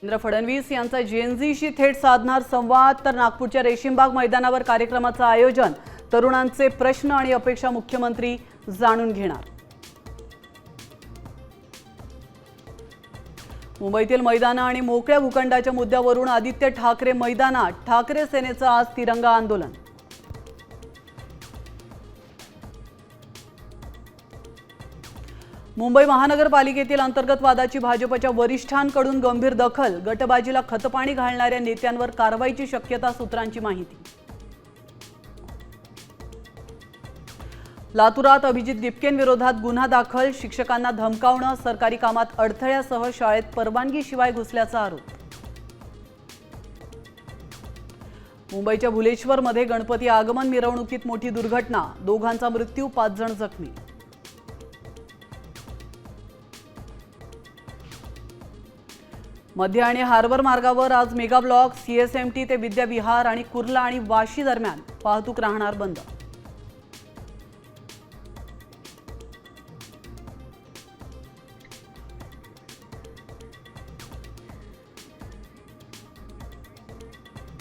देवेंद्र फडणवीस यांचा जेएनझीशी थेट साधणार संवाद, तर नागपूरच्या रेशीमबाग मैदानावर कार्यक्रमाचं आयोजन। तरुणांचे प्रश्न आणि अपेक्षा मुख्यमंत्री जाणून घेणार। मुंबईतील मैदानं आणि मोकळ्या भूखंडाच्या मुद्द्यावरून आदित्य ठाकरे मैदानात, ठाकरे सेनेचं आज तिरंगा आंदोलन। मुंबई महानगरपालिकेतील अंतर्गत वादाची भाजपच्या वरिष्ठांकडून गंभीर दखल, गटबाजीला खतपाणी घालणाऱ्या नेत्यांवर कारवाईची शक्यता, सूत्रांची माहिती। लातूरात अभिजित दिपकेंविरोधात गुन्हा दाखल, शिक्षकांना धमकावणं, सरकारी कामात अडथळ्यासह शाळेत परवानगीशिवाय घुसल्याचा आरोप। मुंबईच्या भुलेश्वरमध्ये गणपती आगमन मिरवणुकीत मोठी दुर्घटना, दोघांचा मृत्यू, 5 जण जखमी। मध्य आणि हार्बर मार्गावर आज मेगा ब्लॉक, सीएसएमटी ते विद्याविहार आणि कुर्ला आणि वाशी दरम्यान वाहतूक राहणार बंद।